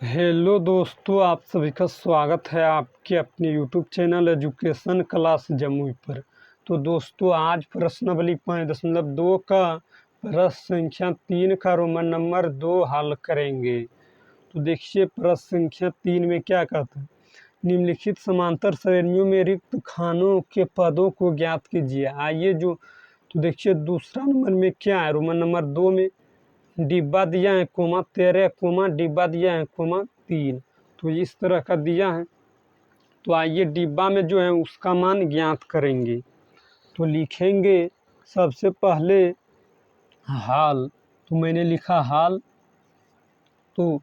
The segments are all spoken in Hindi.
हेलो दोस्तों, आप सभी का स्वागत है आपके अपने YouTube channel education class Jamui पर। तो दोस्तों, आज प्रश्नावली 5.2 का प्रश्न संख्या 3 का रोमन नंबर 2 हल करेंगे। तो देखिए, प्रश्न संख्या 3 में क्या कहता है। निम्नलिखित समांतर श्रेणियों में रिक्त खानों के पदों को ज्ञात कीजिए। आइए तो देखिए, दूसरा नंबर में क्या है, रोमन नंबर 2 में डिब्बा दिया है कोमा 13 कोमा डिब्बा दिया है कोमा 3। तो इस तरह का दिया है। तो आइए डिब्बा में जो है उसका मान ज्ञात करेंगे। तो लिखेंगे सबसे पहले हाल। तो मैंने लिखा हाल। तो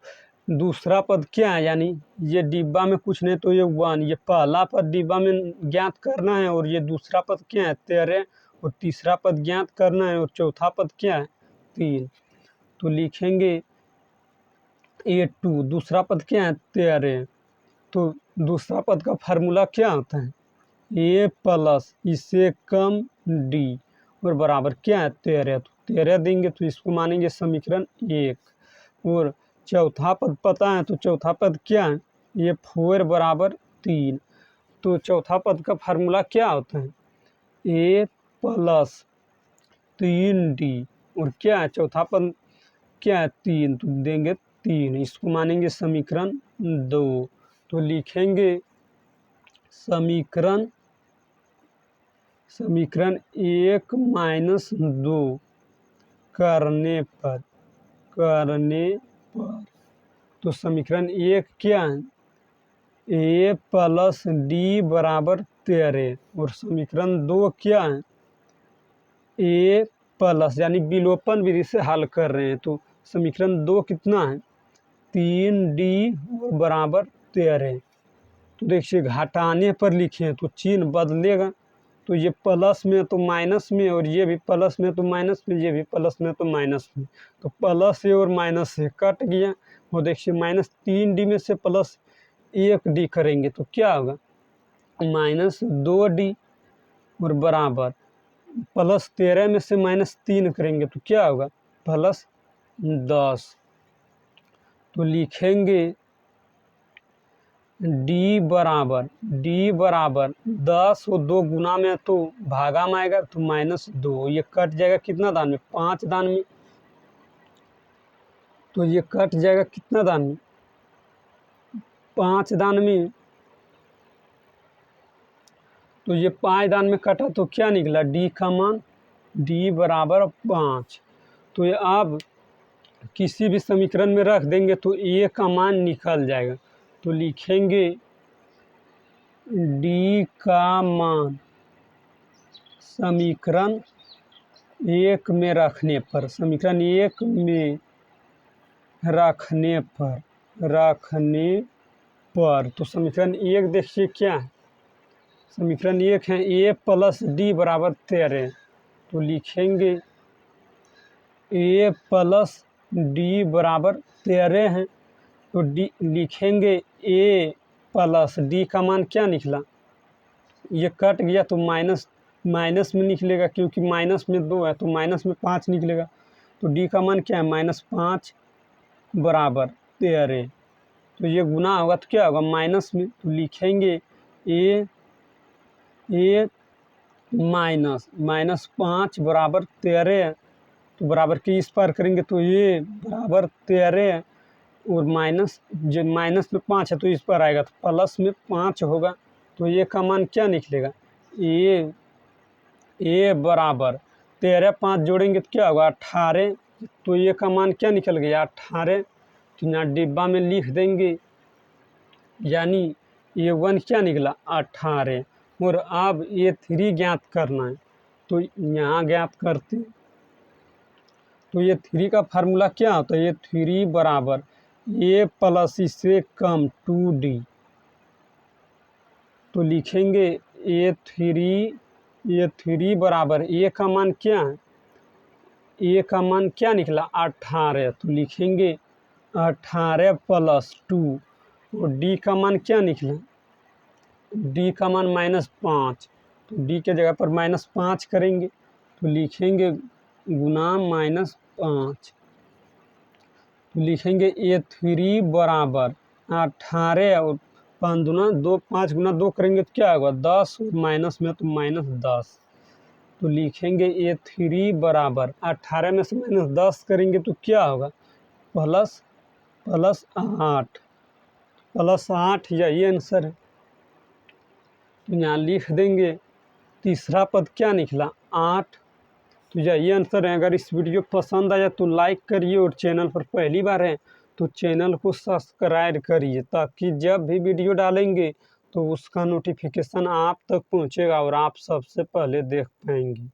दूसरा पद क्या है, यानी ये डिब्बा में कुछ नहीं तो ये 1, ये पहला पद डिब्बा में ज्ञात करना है। और ये दूसरा पद क्या है 13, और तीसरा पद ज्ञात करना है, और चौथा पद क्या है 3। तो लिखेंगे A2। दूसरा पद क्या है 13। तो दूसरा पद का फार्मूला क्या होता है, A प्लस इससे कम D और बराबर क्या है 13। तो 13 देंगे तो इसको मानेंगे समीकरण 1। और चौथा पद पता है, तो चौथा पद क्या है A4 बराबर 3। तो चौथा पद का फार्मूला क्या होता है A प्लस 3D और क्या है चौथा पद क्या है 3। तो देंगे 3, इसको मानेंगे समीकरण 2। तो लिखेंगे समीकरण 1 माइनस 2 करने पर तो समीकरण 1 क्या है A प्लस D बराबर 13। और समीकरण 2 क्या है A प्लस, यानी विलोपन विधि से हल कर रहे हैं। तो समीकरण 2 कितना है 3D बराबर 13। तो देखिए, घटाने पर लिखे तो चिन्ह बदलेगा। तो ये प्लस में तो माइनस में, और ये भी प्लस में तो माइनस में, ये भी प्लस में तो माइनस में। तो प्लस से और माइनस से कट गया। और देखिए, -3D में से +1D करेंगे तो क्या होगा -2D और बराबर +13 में से -3 करेंगे तो क्या होगा +10। तो लिखेंगे D बराबर 10 और 2 गुना में तो भागा में आएगा तो -2। ये कट जाएगा कितना दान में 5 दान में। तो ये कट जाएगा कितना दान में 5 दान में। तो ये 5 दान में कटा तो क्या निकला D का मान D बराबर 5। तो ये आप किसी भी समीकरण में रख देंगे तो A का मान निकल जाएगा। तो लिखेंगे D का मान समीकरण 1 में रखने पर तो समीकरण 1 देखिए क्या है, समीकरण 1 है A प्लस D बराबर 13। तो लिखेंगे A प्लस D बराबर 13 है। तो D लिखेंगे A प्लस D का मान क्या निकला, ये कट गया तो माइनस में निकलेगा, क्योंकि माइनस में 2 है तो माइनस में 5 निकलेगा। तो D का मान क्या है -5 बराबर 13। तो ये गुना होगा तो क्या होगा माइनस में। तो लिखेंगे A -5 बराबर 13। तो बराबर के इस पार करेंगे तो A बराबर 13 और माइनस में 5 है तो इस पर आएगा तो प्लस में 5 होगा। तो ये का मान क्या निकलेगा A बराबर 13 5 जोड़ेंगे तो क्या होगा 18। तो ये का मान क्या निकल गया 18। तो यहाँ डिब्बा में लिख देंगे, यानी A1 क्या निकला 18। और अब A3 ज्ञात करना है तो यहाँ ज्ञात करते। तो A3 का फार्मूला क्या होता है A3 बराबर A प्लस इससे कम 2D। तो लिखेंगे A3 बराबर A का मान क्या है A का मान क्या निकला 18। तो लिखेंगे 18 प्लस 2 और D का मान क्या निकला D का मान -5। तो D के जगह पर -5 करेंगे तो लिखेंगे गुना -5। तो लिखेंगे A3 बराबर 18 और 5 दूना 2, 5 गुना 2 करेंगे तो क्या होगा 10, और माइनस में तो -10। तो लिखेंगे A3 बराबर 18 में से -10 करेंगे तो क्या होगा प्लस 8, +8 यही आंसर है। तो यहाँ लिख देंगे तीसरा पद क्या निकला 8। तो यही आंसर है। अगर इस वीडियो पसंद आया तो लाइक करिए और चैनल पर पहली बार है तो चैनल को सब्सक्राइब करिए, ताकि जब भी वीडियो डालेंगे तो उसका नोटिफिकेशन आप तक पहुंचेगा और आप सबसे पहले देख पाएंगे।